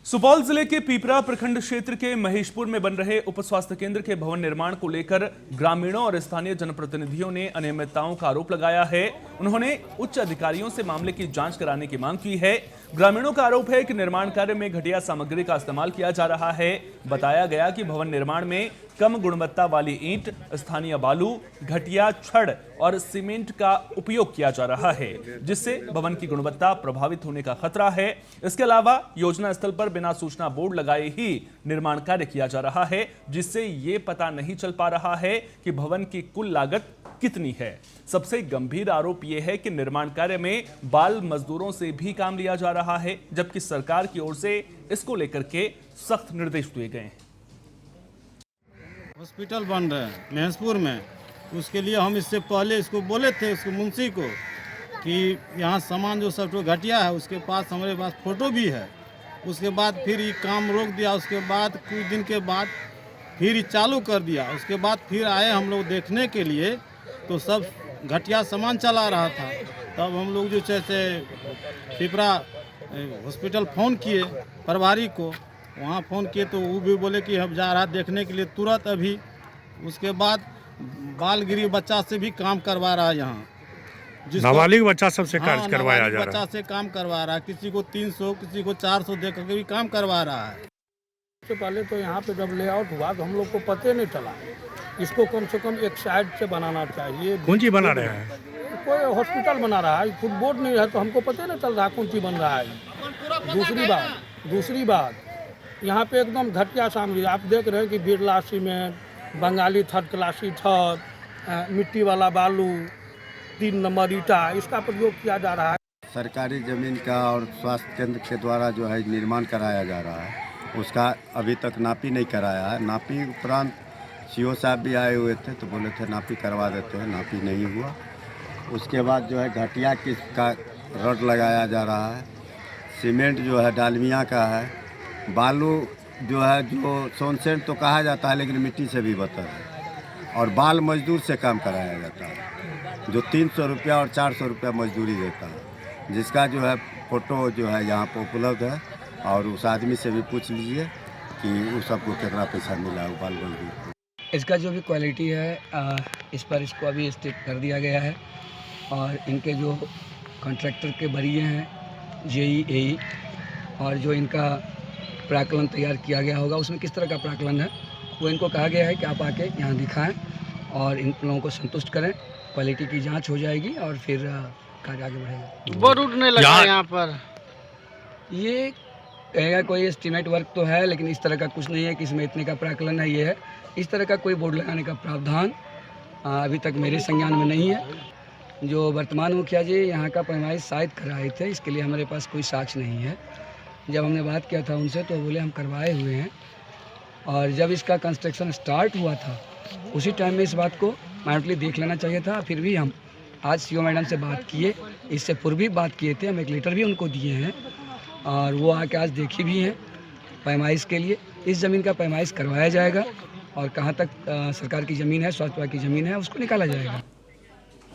सुपौल जिले के पीपरा प्रखंड क्षेत्र के महेशपुर में बन रहे उप स्वास्थ्य केंद्र के भवन निर्माण को लेकर ग्रामीणों और स्थानीय जनप्रतिनिधियों ने अनियमितताओं का आरोप लगाया है। उन्होंने उच्च अधिकारियों से मामले की जांच कराने की मांग की है। ग्रामीणों का आरोप है कि निर्माण कार्य में घटिया सामग्री का इस्तेमाल किया जा रहा है। बताया गया कि भवन निर्माण में कम गुणवत्ता वाली ईंट, स्थानीय बालू, घटिया छड़ और सीमेंट का उपयोग किया जा रहा है, जिससे भवन की गुणवत्ता प्रभावित होने का खतरा है। इसके अलावा योजना स्थल पर बिना सूचना बोर्ड लगाए ही निर्माण कार्य किया जा रहा है, जिससे ये पता नहीं चल पा रहा है कि भवन की कुल लागत कितनी है। सबसे गंभीर आरोप यह है कि निर्माण कार्य में बाल मजदूरों से भी काम लिया जा रहा है, जबकि सरकार की ओर से इसको लेकर के सख्त निर्देश दिए गए हैं। हॉस्पिटल बन रहे हैं महेशपुर में, उसके लिए हम इससे पहले इसको बोले थे, उसको मुंशी को, कि यहाँ सामान जो सब घटिया है उसके पास हमारे पास फोटो भी है। उसके बाद फिर ये काम रोक दिया। उसके बाद कुछ दिन के बाद फिर ये चालू कर दिया। उसके बाद फिर आए हम लोग देखने के लिए, तो सब घटिया सामान चला रहा था। तब हम लोग जो है से पिपरा हॉस्पिटल फ़ोन किए प्रभारी को, वहाँ फ़ोन किए तो वो भी बोले कि हम जा रहा देखने के लिए तुरंत अभी। उसके बाद बालगिरी बच्चा से भी काम करवा रहा है यहाँ, नाबालिग बच्चा सबसे कार्य करवाया जा रहा है। बच्चा से काम करवा रहा है, किसी को 300 किसी को 400 दे करके भी काम करवा रहा है। सबसे पहले तो यहाँ पे जब लेआउट हुआ तो हम लोग को पता नहीं चला। इसको कम से कम एक साइड से बनाना चाहिए। कौन सी बना रहे हैं? कोई हॉस्पिटल बना रहा है, खुद बोर्ड नहीं है तो हमको पता नहीं चल रहा कौन सी बन रहा है। दूसरी बात यहाँ पे एकदम घटिया सामग्री आप देख रहे हैं कि Birla cement, Bengali third classy छत, मिट्टी वाला बालू, 3 नंबर ईटा, इसका प्रयोग किया जा रहा है। सरकारी ज़मीन का और स्वास्थ्य केंद्र के द्वारा जो है निर्माण कराया जा रहा है, उसका अभी तक नापी नहीं कराया है। नापी उपरांत सीओ साहब भी आए हुए थे तो बोले थे नापी करवा देते हैं, नापी नहीं हुआ। उसके बाद जो है घटिया किस्म का रड लगाया जा रहा है। सीमेंट जो है डालमिया का है। बालू जो है जो सोनसेंट तो कहा जाता है लेकिन मिट्टी से भी बता है। और बाल मजदूर से काम कराया जाता है, जो 300 रुपया और 400 रुपया मजदूरी देता है, जिसका जो है फ़ोटो जो है यहाँ पर उपलब्ध है। और उस आदमी से भी पूछ लीजिए कि उस सबको कितना पैसा मिला है बाल मजदूर। इसका जो भी क्वालिटी है इस पर इसको अभी स्टिक कर दिया गया है। और इनके जो कॉन्ट्रैक्टर के बरिए हैं JEE, और जो इनका प्राकलन तैयार किया गया होगा उसमें किस तरह का प्राकलन है वो इनको कहा गया है कि आप आके यहाँ दिखाएं और इन लोगों को संतुष्ट करें। क्वालिटी की जांच हो जाएगी और फिर कार्य आगे बढ़ेगा। बोर्ड उठने लगा यहाँ पर। ये कहेगा कोई एस्टीमेट वर्क तो है, लेकिन इस तरह का कुछ नहीं है कि इसमें इतने का प्राकलन है। ये है, इस तरह का कोई बोर्ड लगाने का प्रावधान अभी तक मेरे संज्ञान में नहीं है। जो वर्तमान मुखिया जी यहाँ का पैमाइश शायद कराए थे, इसके लिए हमारे पास कोई साक्ष्य नहीं है। जब हमने बात किया था उनसे तो बोले हम करवाए हुए हैं। और जब इसका कंस्ट्रक्शन स्टार्ट हुआ था उसी टाइम में इस बात को माइनरली देख लेना चाहिए था। फिर भी हम आज CO मैडम से बात किए, इससे पूर्व भी बात किए थे, हम एक लेटर भी उनको दिए हैं और वो आके आज देखी भी हैं पैमाइश के लिए। इस ज़मीन का पैमाइश करवाया जाएगा और कहाँ तक सरकार की ज़मीन है, स्वास्थ्य विभाग की ज़मीन है, उसको निकाला जाएगा।